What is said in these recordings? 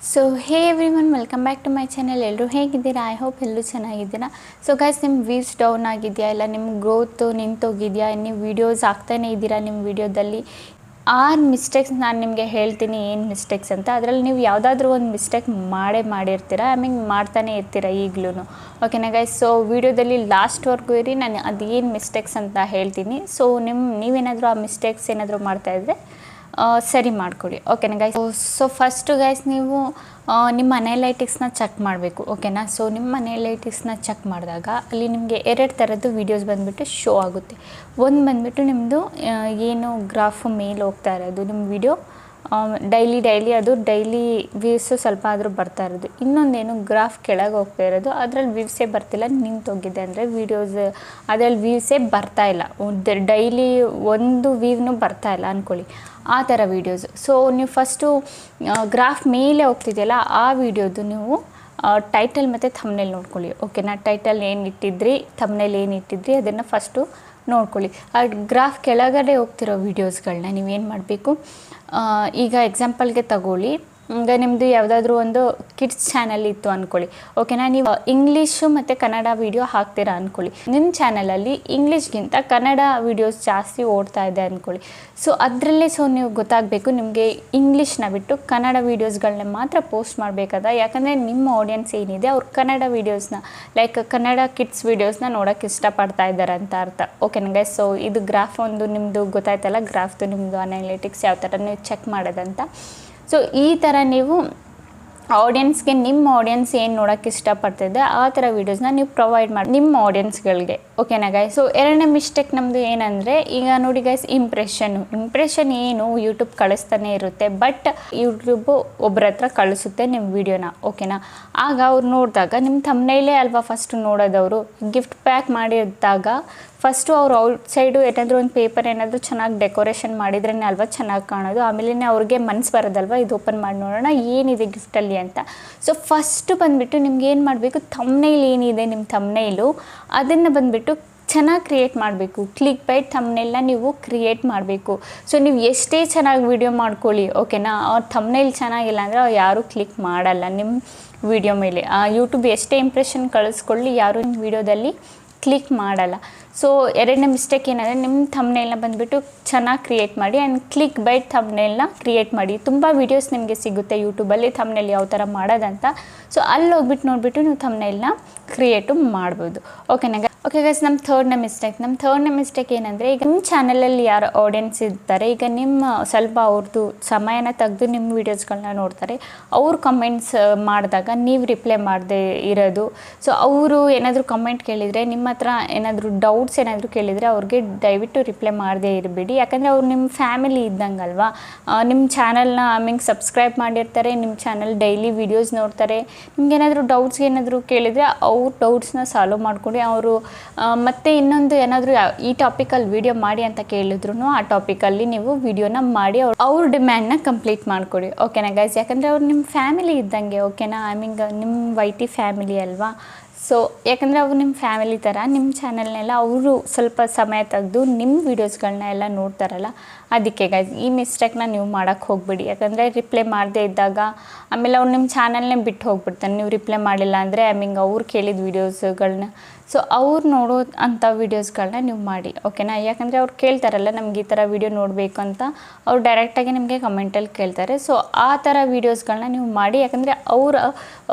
So hey everyone welcome back to my channel. ಎಲ್ಲರೂ ಹೇಗಿದ್ದೀರಾ? I hope ಎಲ್ಲರೂ ಚೆನ್ನಾಗಿದ್ದೀರಾ. ಸೊ ಗೈಸ್, ನಿಮ್ಮ ವ್ಯೂಸ್ ಡೌನ್ ಆಗಿದೆಯಾ, ಇಲ್ಲ ನಿಮ್ಮ ಗ್ರೋತ್ ನಿಂತೋಗಿದೆಯಾ, ನೀವು ವೀಡಿಯೋಸ್ ಆಗ್ತಾನೇ ಇದ್ದೀರಾ? ನಿಮ್ಮ ವೀಡಿಯೋದಲ್ಲಿ 6 ಮಿಸ್ಟೇಕ್ಸ್ ನಾನು ನಿಮಗೆ ಹೇಳ್ತೀನಿ, ಏನು ಮಿಸ್ಟೇಕ್ಸ್ ಅಂತ. ಅದರಲ್ಲಿ ನೀವು ಯಾವುದಾದ್ರೂ ಒಂದು ಮಿಸ್ಟೇಕ್ ಮಾಡಿರ್ತೀರ, ಮಾಡ್ತಾನೆ ಇರ್ತೀರ ಈಗಲೂ. ಓಕೆನಾ ಗೈಸ್? ಸೊ ವೀಡಿಯೋದಲ್ಲಿ ಲಾಸ್ಟ್ವರೆಗೂ ಇರಿ, ನಾನು ಅದೇನು ಮಿಸ್ಟೇಕ್ಸ್ ಅಂತ ಹೇಳ್ತೀನಿ. ಸೊ ನೀವೇನಾದರೂ ಆ ಮಿಸ್ಟೇಕ್ಸ್ ಏನಾದರೂ ಮಾಡ್ತಾಯಿದ್ರೆ ಸರಿ ಮಾಡಿಕೊಡಿ. ಓಕೆನಾ ಗೈಸ್? ಸೊ ಫಸ್ಟು ಗೈಸ್, ನೀವು ನಿಮ್ಮ ಅನಲೈಟಿಕ್ಸ್ನ ಚೆಕ್ ಮಾಡಬೇಕು. ಓಕೆನಾ? ಸೊ ನಿಮ್ಮ ಅನಲೈಟಿಕ್ಸ್ನ ಚೆಕ್ ಮಾಡಿದಾಗ ಅಲ್ಲಿ ನಿಮಗೆ 2 ಥರದ್ದು ವೀಡಿಯೋಸ್ ಬಂದುಬಿಟ್ಟು ಶೋ ಆಗುತ್ತೆ. ಒಂದು ಬಂದುಬಿಟ್ಟು ನಿಮ್ಮದು ಏನು ಗ್ರಾಫು ಮೇಲೆ ಹೋಗ್ತಾ ಇರೋದು ನಿಮ್ಮ ವೀಡಿಯೋ, ಡೈಲಿ ಅದು ಡೈಲಿ ವ್ಯೂಸು ಸ್ವಲ್ಪ ಆದರೂ ಬರ್ತಾ ಇರೋದು. ಇನ್ನೊಂದೇನು ಗ್ರಾಫ್ ಕೆಳಗೆ ಹೋಗ್ತಾ ಇರೋದು, ಅದರಲ್ಲಿ ವ್ಯೂಸೇ ಬರ್ತಿಲ್ಲ, ನಿಂತೋಗಿದೆ, ಅಂದರೆ ವೀಡಿಯೋಸ್ ಅದರಲ್ಲಿ ವ್ಯೂಸೇ ಬರ್ತಾಯಿಲ್ಲ, ಡೈಲಿ ಒಂದು ವ್ಯೂನೂ ಬರ್ತಾ ಇಲ್ಲ ಅಂದ್ಕೊಳ್ಳಿ, ಆ ಥರ ವೀಡಿಯೋಸ್. ಸೊ ನೀವು ಫಸ್ಟು ಗ್ರಾಫ್ ಮೇಲೆ ಹೋಗ್ತಿದೆಯಲ್ಲ ಆ ವೀಡಿಯೋದು ನೀವು ಟೈಟಲ್ ಮತ್ತು ಥಂಬ್ನೇಲ್ ನೋಡ್ಕೊಳ್ಳಿ. ಓಕೆನಾ? ಟೈಟಲ್ ಏನು ಇಟ್ಟಿದ್ರಿ, ಥಂಬ್ನೇಲ್ ಏನು ಇಟ್ಟಿದ್ರಿ, ಅದನ್ನು ಫಸ್ಟು ನೋಡ್ಕೊಳ್ಳಿ. ಆ ಗ್ರಾಫ್ ಕೆಳಗಡೆ ಹೋಗ್ತಿರೋ ವೀಡಿಯೋಸ್ಗಳನ್ನ ನೀವೇನು ಮಾಡಬೇಕು, ಈಗ ಎಕ್ಸಾಂಪಲ್ಗೆ ತಗೊಳ್ಳಿ, ಈಗ ನಿಮ್ಮದು ಯಾವುದಾದ್ರೂ ಒಂದು ಕಿಡ್ಸ್ ಚಾನಲ್ ಇತ್ತು ಅಂದ್ಕೊಳ್ಳಿ. ಓಕೆನಾ? ನೀವು ಇಂಗ್ಲೀಷು ಮತ್ತು ಕನ್ನಡ ವೀಡಿಯೋ ಹಾಕ್ತೀರಾ ಅಂದ್ಕೊಳ್ಳಿ. ನಿಮ್ಮ ಚಾನಲಲ್ಲಿ ಇಂಗ್ಲೀಷ್ಗಿಂತ ಕನ್ನಡ ವೀಡಿಯೋಸ್ ಜಾಸ್ತಿ ಓಡ್ತಾ ಇದೆ ಅಂದ್ಕೊಳ್ಳಿ. ಸೊ ಅದರಲ್ಲೇ ನೀವು ಗೊತ್ತಾಗಬೇಕು, ನಿಮಗೆ ಇಂಗ್ಲೀಷ್ನ ಬಿಟ್ಟು ಕನ್ನಡ ವೀಡಿಯೋಸ್ಗಳನ್ನ ಮಾತ್ರ ಪೋಸ್ಟ್ ಮಾಡಬೇಕಾದ. ಯಾಕಂದರೆ ನಿಮ್ಮ ಆಡಿಯನ್ಸ್ ಏನಿದೆ ಅವ್ರು ಕನ್ನಡ ವೀಡಿಯೋಸ್ನ, ಲೈಕ್ ಕನ್ನಡ ಕಿಡ್ಸ್ ವೀಡಿಯೋಸ್ನ ನೋಡೋಕ್ಕೆ ಇಷ್ಟಪಡ್ತಾ ಇದ್ದಾರೆ ಅಂತ ಅರ್ಥ. ಓಕೆನಾ ಗೈಸ್? ಸೊ ಇದು ಗ್ರಾಫ್ ಒಂದು ನಿಮ್ಮದು ಗೊತ್ತಾಯ್ತಲ್ಲ, ಗ್ರಾಫ್ದು ನಿಮ್ಮದು ಅನಲಿಟಿಕ್ಸ್ ಯಾವ ಥರ ನೀವು ಚೆಕ್ ಮಾಡೋದಂತ. ಸೊ ಈ ಥರ ನೀವು ಆಡಿಯನ್ಸ್ಗೆ, ನಿಮ್ಮ ಆಡಿಯನ್ಸ್ ಏನು ನೋಡೋಕ್ಕೆ ಇಷ್ಟಪಡ್ತಿದೆ ಆ ಥರ ವೀಡಿಯೋಸ್ನ ನೀವು ಪ್ರೊವೈಡ್ ಮಾಡಿ ನಿಮ್ಮ ಆಡಿಯನ್ಸ್ಗಳಿಗೆ. ಓಕೆನಾ ಗೈಸ್? ಸೊ ಎರಡನೇ ಮಿಸ್ಟೇಕ್ ನಮ್ಮದು ಏನಂದರೆ, ಈಗ ನೋಡಿ ಗೈಸ್, ಇಂಪ್ರೆಷನ್ ಏನು ಯೂಟ್ಯೂಬ್ ಕಳಿಸ್ತಾನೆ ಇರುತ್ತೆ, ಬಟ್ ಯೂಟ್ಯೂಬು ಒಬ್ಬರ ಹತ್ರ ಕಳಿಸುತ್ತೆ ನಿಮ್ಮ ವೀಡಿಯೋನ. ಓಕೆನಾ? ಆಗ ಅವ್ರು ನೋಡಿದಾಗ ನಿಮ್ಮ ಥಂಬ್ನೇಲೇ ಅಲ್ವಾ ಫಸ್ಟು ನೋಡೋದವರು. ಗಿಫ್ಟ್ ಪ್ಯಾಕ್ ಮಾಡಿದಾಗ ಫಸ್ಟು ಅವ್ರು ಔಟ್ಸೈಡು ಏನಾದರೂ ಒಂದು ಪೇಪರ್ ಏನಾದರೂ ಚೆನ್ನಾಗಿ ಡೆಕೋರೇಷನ್ ಮಾಡಿದ್ರೇ ಅಲ್ವಾ ಚೆನ್ನಾಗಿ ಕಾಣೋದು. ಆಮೇಲೆ ಅವ್ರಿಗೆ ಮನಸ್ಸು ಬರೋದಲ್ವ, ಇದು ಓಪನ್ ಮಾಡಿ ನೋಡೋಣ ಏನಿದೆ ಗಿಫ್ಟಲ್ಲಿ ಅಂತ. ಸೊ ಫಸ್ಟು ಬಂದುಬಿಟ್ಟು ನಿಮ್ಗೆ ಏನು ಮಾಡಬೇಕು, ಥಂಬ್ನೇಲ್ ಏನಿದೆ ನಿಮ್ಮ ಥಂಬ್ನೇಲು ಅದನ್ನು ಬಂದುಬಿಟ್ಟು ಚೆನ್ನಾಗಿ ಕ್ರಿಯೇಟ್ ಮಾಡಬೇಕು. ಕ್ಲಿಕ್ ಬೈಟ್ ಥಂಬ್ನೇಲ್ನ ನೀವು ಕ್ರಿಯೇಟ್ ಮಾಡಬೇಕು. ಸೊ ನೀವು ಎಷ್ಟೇ ಚೆನ್ನಾಗಿ ವೀಡಿಯೋ ಮಾಡ್ಕೊಳ್ಳಿ, ಓಕೆನಾ, ಅವ್ರ ಥಂಬ್ನೇಲ್ ಚೆನ್ನಾಗಿಲ್ಲ ಅಂದರೆ ಅವ್ರು ಯಾರೂ ಕ್ಲಿಕ್ ಮಾಡಲ್ಲ ನಿಮ್ಮ ವೀಡಿಯೋ ಮೇಲೆ. ಯೂಟ್ಯೂಬ್ ಎಷ್ಟೇ ಇಂಪ್ರೆಷನ್ ಕಳಿಸ್ಕೊಳ್ಳಿ, ಯಾರೂ ನಿಮ್ಮ ವೀಡಿಯೋದಲ್ಲಿ ಕ್ಲಿಕ್ ಮಾಡಲ್ಲ. ಸೊ ಎರಡನೇ ಮಿಸ್ಟೇಕ್ ಏನಂದರೆ, ನಿಮ್ಮ ಥಂಬ್ನೇಲ್ನ ಬಂದುಬಿಟ್ಟು ಚೆನ್ನಾಗಿ ಕ್ರಿಯೇಟ್ ಮಾಡಿ ಆ್ಯಂಡ್ ಕ್ಲಿಕ್ ಬೈಟ್ ಥಂಬ್ನೇಲ್ನ ಕ್ರಿಯೇಟ್ ಮಾಡಿ. ತುಂಬ ವೀಡಿಯೋಸ್ ನಿಮಗೆ ಸಿಗುತ್ತೆ ಯೂಟ್ಯೂಬಲ್ಲಿ ಥಂಬ್ನೇಲ್ ಯಾವ ಥರ ಮಾಡೋದಂತ. ಸೊ ಅಲ್ಲಿ ಹೋಗ್ಬಿಟ್ಟು ನೋಡಿಬಿಟ್ಟು ನೀವು ಥಂಬ್ನೇಲ್ನ ಕ್ರಿಯೇಟು ಮಾಡ್ಬೋದು. ಓಕೆನಾ? ಓಕೆ ಗೈಸ್, ನಮ್ಮ ಥರ್ಡ್ನೇ ಮಿಸ್ಟೇಕ್ ಏನಂದರೆ, ಈಗ ನಿಮ್ಮ ಚಾನಲಲ್ಲಿ ಯಾರು ಆಡಿಯನ್ಸ್ ಇರ್ತಾರೆ, ಈಗ ನಿಮ್ಮ ಸ್ವಲ್ಪ ಅವ್ರದ್ದು ಸಮಯನ ತೆಗೆದು ನಿಮ್ಮ ವೀಡಿಯೋಸ್ಗಳನ್ನ ನೋಡ್ತಾರೆ, ಅವ್ರು ಕಮೆಂಟ್ಸ್ ಮಾಡಿದಾಗ ನೀವು ರಿಪ್ಲೈ ಮಾಡದೆ ಇರೋದು. ಸೊ ಅವರು ಏನಾದರೂ ಕಮೆಂಟ್ ಕೇಳಿದರೆ, ನಿಮ್ಮ ಹತ್ರ ಏನಾದರೂ ಡೌಟ್ಸ್ ಏನಾದರೂ ಕೇಳಿದರೆ ಅವ್ರಿಗೆ ದಯವಿಟ್ಟು ರಿಪ್ಲೈ ಮಾಡದೇ ಇರಬೇಡಿ. ಯಾಕಂದರೆ ಅವ್ರು ನಿಮ್ಮ ಫ್ಯಾಮಿಲಿ ಇದ್ದಂಗಲ್ವಾ. ನಿಮ್ಮ ಚಾನಲ್ನ ಸಬ್ಸ್ಕ್ರೈಬ್ ಮಾಡಿರ್ತಾರೆ, ನಿಮ್ಮ ಚಾನಲ್ ಡೈಲಿ ವೀಡಿಯೋಸ್ ನೋಡ್ತಾರೆ. ನಿಮ್ಗೇನಾದರೂ ಡೌಟ್ಸ್ ಏನಾದರೂ ಕೇಳಿದರೆ ಅವ್ರ ಡೌಟ್ಸ್ನ ಸಾಲ್ವ್ ಮಾಡ್ಕೊಂಡು, ಅವರು ಮತ್ತು ಇನ್ನೊಂದು ಏನಾದರೂ ಈ ಟಾಪಿಕಲ್ಲಿ ವೀಡಿಯೋ ಮಾಡಿ ಅಂತ ಕೇಳಿದ್ರು ಆ ಟಾಪಿಕಲ್ಲಿ ನೀವು ವೀಡಿಯೋನ ಮಾಡಿ ಅವ್ರ ಡಿಮ್ಯಾಂಡ್ನ ಕಂಪ್ಲೀಟ್ ಮಾಡಿಕೊಡಿ. ಓಕೆನಾ ಗೈಸ್? ಯಾಕಂದರೆ ಅವ್ರು ನಿಮ್ಮ ಫ್ಯಾಮಿಲಿ ಇದ್ದಂಗೆ. ಓಕೆನಾ? ನಿಮ್ಮ ವೈಟಿ ಫ್ಯಾಮಿಲಿ ಅಲ್ವಾ. ಸೊ ಯಾಕಂದರೆ ಅವ್ರು ನಿಮ್ಮ ಫ್ಯಾಮಿಲಿ ಥರ, ನಿಮ್ಮ ಚಾನಲ್ನೆಲ್ಲ ಅವರು ಸ್ವಲ್ಪ ಸಮಯ ತೆಗೆದು ನಿಮ್ಮ ವೀಡಿಯೋಸ್ಗಳನ್ನ ಎಲ್ಲ ನೋಡ್ತಾರಲ್ಲ, ಅದಕ್ಕೆ ಗೈಸ್ ಈ ಮಿಸ್ಟೇಕ್ನ ನೀವು ಮಾಡೋಕ್ಕೆ ಹೋಗ್ಬಿಡಿ. ಯಾಕಂದರೆ ರಿಪ್ಲೈ ಮಾಡದೇ ಇದ್ದಾಗ ಆಮೇಲೆ ಅವ್ರು ನಿಮ್ಮ ಚಾನಲ್ನೇ ಬಿಟ್ಟು ಹೋಗ್ಬಿಡ್ತಾನೆ, ನೀವು ರಿಪ್ಲೈ ಮಾಡಿಲ್ಲ ಅಂದರೆ. ಅವ್ರು ಕೇಳಿದ ವೀಡಿಯೋಸ್ಗಳನ್ನ, ಸೊ ಅವ್ರು ನೋಡೋ ಅಂಥ ವೀಡಿಯೋಸ್ಗಳನ್ನ ನೀವು ಮಾಡಿ. ಓಕೆನಾ? ಯಾಕಂದರೆ ಅವ್ರು ಕೇಳ್ತಾರಲ್ಲ, ನಮ್ಗೆ ಈ ಥರ ವೀಡಿಯೋ ನೋಡಬೇಕು ಅಂತ, ಅವ್ರು ಡೈರೆಕ್ಟಾಗಿ ನಿಮಗೆ ಕಮೆಂಟಲ್ಲಿ ಕೇಳ್ತಾರೆ. ಸೊ ಆ ಥರ ವೀಡಿಯೋಸ್ಗಳನ್ನ ನೀವು ಮಾಡಿ. ಯಾಕಂದರೆ ಅವ್ರು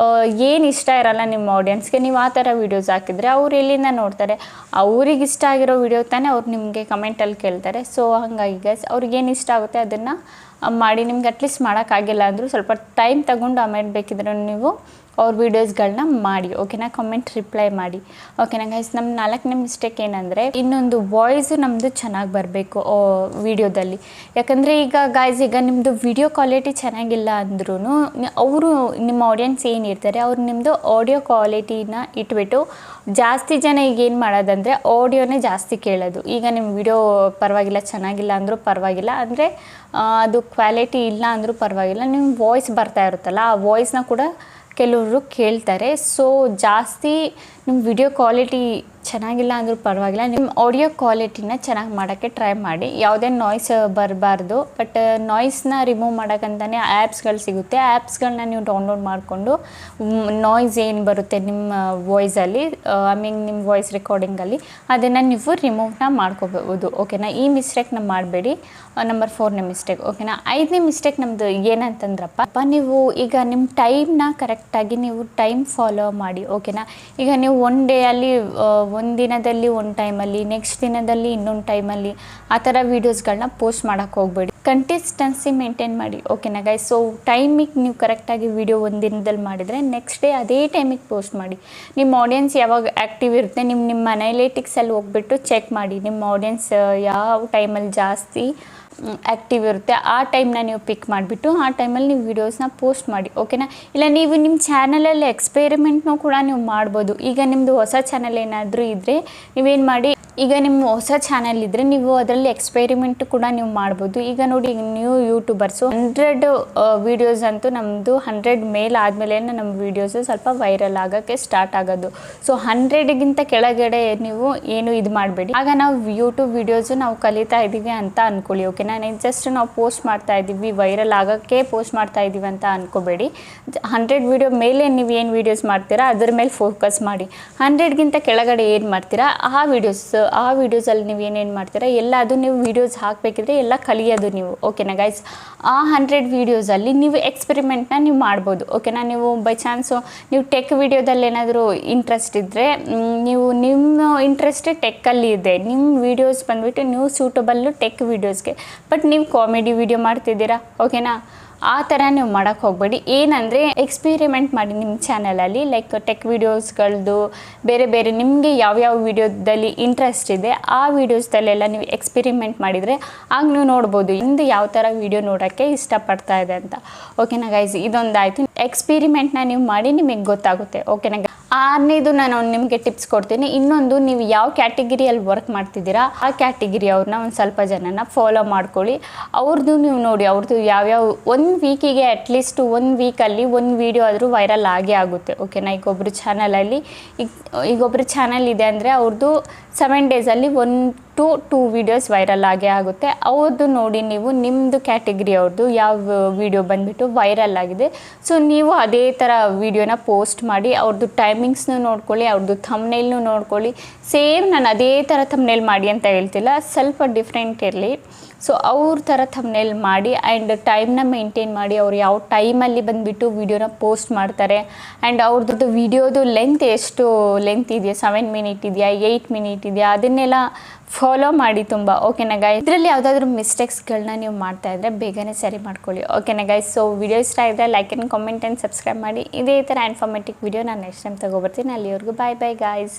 ಏನು ಇಷ್ಟ ಇರಲ್ಲ ನಿಮ್ಮ ಆಡಿಯನ್ಸ್ಗೆ, ನೀವು ಆ ಥರ ವೀಡಿಯೋಸ್ ಹಾಕಿದರೆ ಅವ್ರು ಎಲ್ಲಿಂದ ನೋಡ್ತಾರೆ? ಅವ್ರಿಗೆ ಇಷ್ಟ ಆಗಿರೋ ವೀಡಿಯೋ ತಾನೇ ಅವ್ರು ನಿಮಗೆ ಕಮೆಂಟಲ್ಲಿ ಕೇಳ್ತಾರೆ. ಸೊ ಹಾಗಾಗಿ ಗೈಸ್, ಅವ್ರಿಗೇನು ಇಷ್ಟ ಆಗುತ್ತೆ ಅದನ್ನು ಮಾಡಿ. ನಿಮ್ಗೆ ಅಟ್ಲೀಸ್ಟ್ ಮಾಡೋಕ್ಕಾಗಿಲ್ಲ ಅಂದರೂ ಸ್ವಲ್ಪ ಟೈಮ್ ತಗೊಂಡು ಆಮೇಲೆ ಬೇಕಿದ್ರೆ ನೀವು ಅವ್ರ ವೀಡಿಯೋಸ್ಗಳನ್ನ ಮಾಡಿ. ಓಕೆನಾ? ಕಮೆಂಟ್ ರಿಪ್ಲೈ ಮಾಡಿ. ಓಕೆನಾ ಗೈಸ್? ನಮ್ಮ 4ನೇ ಮಿಸ್ಟೇಕ್ ಏನಂದರೆ, ಇನ್ನೊಂದು ವಾಯ್ಸು ನಮ್ಮದು ಚೆನ್ನಾಗಿ ಬರಬೇಕು ವೀಡಿಯೋದಲ್ಲಿ. ಯಾಕಂದರೆ ಈಗ ಗೈಸ್, ಈಗ ನಿಮ್ಮದು ವಿಡಿಯೋ ಕ್ವಾಲಿಟಿ ಚೆನ್ನಾಗಿಲ್ಲ ಅಂದ್ರೂ ಅವರು ನಿಮ್ಮ ಆಡಿಯನ್ಸ್ ಏನಿರ್ತಾರೆ ಅವ್ರು ನಿಮ್ಮದು ಆಡಿಯೋ ಕ್ವಾಲಿಟಿನ ಇಟ್ಬಿಟ್ಟು ಜಾಸ್ತಿ ಜನ ಈಗ ಏನು ಮಾಡೋದಂದರೆ ಆಡಿಯೋನೇ ಜಾಸ್ತಿ ಕೇಳೋದು. ಈಗ ನಿಮ್ಮ ವಿಡಿಯೋ ಪರವಾಗಿಲ್ಲ, ಚೆನ್ನಾಗಿಲ್ಲ ಅಂದರೂ ಪರವಾಗಿಲ್ಲ, ಅಂದರೆ ಅದು ಕ್ವಾಲಿಟಿ ಇಲ್ಲ ಅಂದರೂ ಪರವಾಗಿಲ್ಲ, ನಿಮ್ಮ ವಾಯ್ಸ್ ಬರ್ತಾ ಇರುತ್ತಲ್ಲ ಆ ವಾಯ್ಸ್ನ ಕೂಡ ಕೆಲವರು ಕೇಳ್ತಾರೆ. ಸೊ ಜಾಸ್ತಿ ನಿಮ್ಮ ವಿಡಿಯೋ ಕ್ವಾಲಿಟಿ ಚೆನ್ನಾಗಿಲ್ಲ ಅಂದರೂ ಪರವಾಗಿಲ್ಲ, ನಿಮ್ಮ ಆಡಿಯೋ ಕ್ವಾಲಿಟಿನ ಚೆನ್ನಾಗಿ ಮಾಡೋಕ್ಕೆ ಟ್ರೈ ಮಾಡಿ. ಯಾವುದೇ ನಾಯ್ಸ್ ಬರಬಾರ್ದು. ಬಟ್ ನಾಯ್ಸ್ನ ರಿಮೂವ್ ಮಾಡೋಕ್ಕಂತಲೇ ಆ್ಯಪ್ಸ್ಗಳು ಸಿಗುತ್ತೆ. ಆ್ಯಪ್ಸ್ಗಳನ್ನ ನೀವು ಡೌನ್ಲೋಡ್ ಮಾಡಿಕೊಂಡು ನಾಯ್ಸ್ ಏನು ಬರುತ್ತೆ ನಿಮ್ಮ ವಾಯ್ಸಲ್ಲಿ, ಐ ಮೀನ್ ನಿಮ್ಮ ವಾಯ್ಸ್ ರೆಕಾರ್ಡಿಂಗಲ್ಲಿ, ಅದನ್ನು ನೀವು ರಿಮೂವ್ನ ಮಾಡ್ಕೋಬೋದು. ಓಕೆನಾ. ಈ ಮಿಸ್ಟೇಕ್ನ ಮಾಡಬೇಡಿ. ನಂಬರ್ 4ನೇ ಮಿಸ್ಟೇಕ್. ಓಕೆನಾ. 5ನೇ ಮಿಸ್ಟೇಕ್ ನಮ್ಮದು ಏನಂತಂದ್ರಪ್ಪ, ನೀವು ಈಗ ನಿಮ್ಮ ಟೈಮ್ನ ಕರೆಕ್ಟಾಗಿ ನೀವು ಟೈಮ್ ಫಾಲೋ ಮಾಡಿ. ಓಕೆನಾ. ಈಗ ನೀವು ಒನ್ ಡೇ ಅಲ್ಲಿ ಒಂದು ದಿನದಲ್ಲಿ ಒಂದು ಟೈಮಲ್ಲಿ, ನೆಕ್ಸ್ಟ್ ದಿನದಲ್ಲಿ ಇನ್ನೊಂದು ಟೈಮಲ್ಲಿ ಆ ಥರ ವೀಡಿಯೋಸ್ಗಳನ್ನ ಪೋಸ್ಟ್ ಮಾಡೋಕ್ಕೆ ಹೋಗಬೇಡಿ. ಕನ್ಸಿಸ್ಟೆನ್ಸಿ ಮೇಂಟೈನ್ ಮಾಡಿ. ಓಕೆನಾ ಗೈಸ್. ಸೊ ಟೈಮಿಗೆ ನೀವು ಕರೆಕ್ಟಾಗಿ ವೀಡಿಯೋ ಒಂದು ದಿನದಲ್ಲಿ ಮಾಡಿದರೆ ನೆಕ್ಸ್ಟ್ ಡೇ ಅದೇ ಟೈಮಿಗೆ ಪೋಸ್ಟ್ ಮಾಡಿ. ನಿಮ್ಮ ಆಡಿಯನ್ಸ್ ಯಾವಾಗ ಆ್ಯಕ್ಟಿವ್ ಇರುತ್ತೆ, ನಿಮ್ಮ ಅನಲಿಟಿಕ್ಸಲ್ಲಿ ಹೋಗ್ಬಿಟ್ಟು ಚೆಕ್ ಮಾಡಿ. ನಿಮ್ಮ ಆಡಿಯನ್ಸ್ ಯಾವ ಟೈಮಲ್ಲಿ ಜಾಸ್ತಿ ಆ್ಯಕ್ಟಿವ್ ಇರುತ್ತೆ ಆ ಟೈಮ್ನ ನೀವು ಪಿಕ್ ಮಾಡಿಬಿಟ್ಟು ಆ ಟೈಮಲ್ಲಿ ನೀವು ವೀಡಿಯೋಸ್ನ ಪೋಸ್ಟ್ ಮಾಡಿ. ಓಕೆನಾ. ಇಲ್ಲ ನೀವು ನಿಮ್ಮ ಚಾನಲಲ್ಲಿ ಎಕ್ಸ್ಪೆರಿಮೆಂಟ್ನೂ ಕೂಡ ನೀವು ಮಾಡ್ಬೋದು. ಈಗ ನಿಮ್ಮದು ಹೊಸ ಚಾನಲ್ ಏನಾದರೂ ಇದ್ದರೆ ನೀವೇನು ಮಾಡಿ, ಈಗ ನಿಮ್ಮ ಹೊಸ ಚಾನಲ್ ಇದ್ದರೆ ನೀವು ಅದರಲ್ಲಿ ಎಕ್ಸ್ಪೆರಿಮೆಂಟ್ ಕೂಡ ನೀವು ಮಾಡ್ಬೋದು. ಈಗ ನೋಡಿ, ನೀವು ಯೂಟ್ಯೂಬರ್ಸು 100 ವೀಡಿಯೋಸ್ ಅಂತೂ ನಮ್ಮದು 100 ಮೇಲ್ ಆದಮೇಲೆ ನಮ್ಮ ವೀಡಿಯೋಸು ಸ್ವಲ್ಪ ವೈರಲ್ ಆಗೋಕ್ಕೆ ಸ್ಟಾರ್ಟ್ ಆಗೋದು. ಸೊ 100ಗಿಂತ ಕೆಳಗಡೆ ನೀವು ಏನು ಇದು ಮಾಡಬೇಡಿ. ಆಗ ನಾವು ಯೂಟ್ಯೂಬ್ ವೀಡಿಯೋಸು ನಾವು ಕಲಿತಾ ಇದ್ದೀವಿ ಅಂತ ಅಂದ್ಕೊಳ್ಳಿ. ಓಕೆನಾ. ಜಸ್ಟ್ ನಾವು ಪೋಸ್ಟ್ ಮಾಡ್ತಾ ಇದ್ದೀವಿ, ವೈರಲ್ ಆಗೋಕ್ಕೆ ಪೋಸ್ಟ್ ಮಾಡ್ತಾ ಇದ್ದೀವಿ ಅಂತ ಅಂದ್ಕೋಬೇಡಿ. 100 ವೀಡಿಯೋ ಮೇಲೆ ನೀವು ಏನು ವೀಡಿಯೋಸ್ ಮಾಡ್ತೀರಾ ಅದ್ರ ಮೇಲೆ ಫೋಕಸ್ ಮಾಡಿ. 100ಗಿಂತ ಕೆಳಗಡೆ ಏನು ಮಾಡ್ತೀರಾ ಆ ವೀಡಿಯೋಸಲ್ಲಿ ನೀವು ಏನೇನು ಮಾಡ್ತೀರಾ ಎಲ್ಲ ಅದು ನೀವು ವೀಡಿಯೋಸ್ ಹಾಕಬೇಕಿದ್ರೆ ಎಲ್ಲ ಕಲಿಯೋದು ನೀವು. ಓಕೆನಾ ಗೈಸ್. ಆ 100 ವೀಡಿಯೋಸಲ್ಲಿ ನೀವು ಎಕ್ಸ್ಪೆರಿಮೆಂಟ್ನ ನೀವು ಮಾಡ್ಬೋದು. ಓಕೆನಾ. ನೀವು ಬೈ ಚಾನ್ಸು ನೀವು ಟೆಕ್ ವೀಡಿಯೋದಲ್ಲಿ ಏನಾದರೂ ಇಂಟ್ರೆಸ್ಟ್ ಇದ್ದರೆ, ನಿಮ್ಮ ಇಂಟ್ರೆಸ್ಟ್ ಟೆಕ್ಕಲ್ಲಿ ಇದೆ, ನಿಮ್ಮ ವೀಡಿಯೋಸ್ ಬಂದುಬಿಟ್ಟು ನೀವು ಸೂಟಬಲ್ಲು ಟೆಕ್ ವೀಡಿಯೋಸ್ಗೆ, ಬಟ್ ನೀವು ಕಾಮಿಡಿ ವೀಡಿಯೋ ಮಾಡ್ತಿದ್ದೀರಾ. ಓಕೆನಾ. ಆ ಥರ ನೀವು ಮಾಡೋಕ್ಕೆ ಹೋಗಬೇಡಿ. ಏನಂದರೆ ಎಕ್ಸ್ಪೆರಿಮೆಂಟ್ ಮಾಡಿ ನಿಮ್ಮ ಚಾನಲಲ್ಲಿ, ಲೈಕ್ ಟೆಕ್ ವೀಡಿಯೋಸ್ಗಳದ್ದು ಬೇರೆ ಬೇರೆ ನಿಮಗೆ ಯಾವ್ಯಾವ ವೀಡಿಯೋದಲ್ಲಿ ಇಂಟ್ರೆಸ್ಟ್ ಇದೆ ಆ ವೀಡಿಯೋಸ್ದಲ್ಲೆಲ್ಲ ನೀವು ಎಕ್ಸ್ಪೆರಿಮೆಂಟ್ ಮಾಡಿದರೆ ಆಗ ನೀವು ನೋಡ್ಬೋದು ಇಂದು ಯಾವ ಥರ ವೀಡಿಯೋ ನೋಡೋಕ್ಕೆ ಇಷ್ಟಪಡ್ತಾ ಇದೆ ಅಂತ. ಓಕೆನಾ ಗೈಸ್. ಇದೊಂದಾಯಿತು. ಎಕ್ಸ್ಪೆರಿಮೆಂಟ್ನ ನೀವು ಮಾಡಿ ನಿಮಗೆ ಗೊತ್ತಾಗುತ್ತೆ. ಓಕೆನಾ. 6ನೇದು ನಾನು ನಿಮಗೆ ಟಿಪ್ಸ್ ಕೊಡ್ತೀನಿ. ಇನ್ನೊಂದು, ನೀವು ಯಾವ ಕ್ಯಾಟಗಿರಿಯಲ್ಲಿ ವರ್ಕ್ ಮಾಡ್ತಿದ್ದೀರಾ ಆ ಕ್ಯಾಟಗಿರಿ ಅವ್ರನ್ನ ಒಂದು ಸ್ವಲ್ಪ ಜನನ ಫಾಲೋ ಮಾಡ್ಕೊಳ್ಳಿ. ಅವ್ರದ್ದು ನೀವು ನೋಡಿ, ಅವ್ರದ್ದು ಯಾವ್ಯಾವ ಒಂದು ವೀಕಿಗೆ ಅಟ್ಲೀಸ್ಟ್ 1 ವೀಕಲ್ಲಿ 1 ವೀಡಿಯೋ ಆದರೂ ವೈರಲ್ ಆಗೇ ಆಗುತ್ತೆ. ಓಕೆನಾ. ಈಗೊಬ್ಬರು ಚಾನಲಲ್ಲಿ ಈಗೊಬ್ಬರು ಚಾನಲ್ ಇದೆ ಅಂದರೆ ಅವ್ರದ್ದು 7 ಡೇಸಲ್ಲಿ 1 to 2 ವೀಡಿಯೋಸ್ ವೈರಲ್ ಆಗೇ ಆಗುತ್ತೆ. ಅವ್ರದ್ದು ನೋಡಿ ನೀವು ನಿಮ್ಮದು ಕ್ಯಾಟಗಿರಿ ಅವ್ರದ್ದು ಯಾವ ವೀಡಿಯೋ ಬಂದುಬಿಟ್ಟು ವೈರಲ್ ಆಗಿದೆ, ಸೊ ನೀವು ಅದೇ ಥರ ವೀಡಿಯೋನ ಪೋಸ್ಟ್ ಮಾಡಿ. ಅವ್ರದ್ದು ಟೈಮಿಂಗ್ಸ್ನೂ ನೋಡ್ಕೊಳ್ಳಿ, ಅವ್ರದ್ದು ಥಂಬ್ನೇಲ್ನೂ ನೋಡ್ಕೊಳ್ಳಿ. ಸೇಮ್ ನಾನು ಅದೇ ಥರ ಥಂಬ್ನೇಲ್ ಮಾಡಿ ಅಂತ ಹೇಳ್ತಿಲ್ಲ, ಸ್ವಲ್ಪ ಡಿಫ್ರೆಂಟ್ ಇರಲಿ. ಸೊ ಅವ್ರ ಥರ ಥಂಬ್ನೇಲ್ ಮಾಡಿ ಆ್ಯಂಡ್ ಟೈಮ್ನ ಮೇಂಟೈನ್ ಮಾಡಿ. ಅವ್ರು ಯಾವ ಟೈಮಲ್ಲಿ ಬಂದುಬಿಟ್ಟು ವೀಡಿಯೋನ ಪೋಸ್ಟ್ ಮಾಡ್ತಾರೆ ಆ್ಯಂಡ್ ಅವ್ರದ್ದು ವೀಡಿಯೋದು ಎಷ್ಟು ಲೆಂತ್ ಇದೆಯಾ, 7 ಮಿನಿಟ್ ಇದೆಯಾ, 8 ಮಿನಿಟ್ ಇದೆಯಾ, ಅದನ್ನೆಲ್ಲ ಫಾಲೋ ಮಾಡಿ ತುಂಬ. ಓಕೆನಾ ಗೈಸ್. ಇದರಲ್ಲಿ ಯಾವುದಾದ್ರೂ ಮಿಸ್ಟೇಕ್ಸ್ಗಳನ್ನ ನೀವು ಮಾಡ್ತಾಯಿದ್ರೆ ಬೇಗನೆ ಸರಿ ಮಾಡ್ಕೊಳ್ಳಿ. ಓಕೆನಾ ಗೈಸ್. ಸೊ ವಿಡಿಯೋ ಇಷ್ಟ ಇದ್ದರೆ like and comment and subscribe ಮಾಡಿ. ಇದೇ ಥರ ಇನ್ಫಾರ್ಮೇಟಿವ್ ವಿಡಿಯೋ ನಾನು ನೆಕ್ಸ್ಟ್ ಟೈಮ್ ತೊಗೊಬರ್ತೀನಿ. ಅಲ್ಲಿವರೆಗೂ ಬಾಯ್ ಬಾಯ್ ಗಾಯ್ಸ್.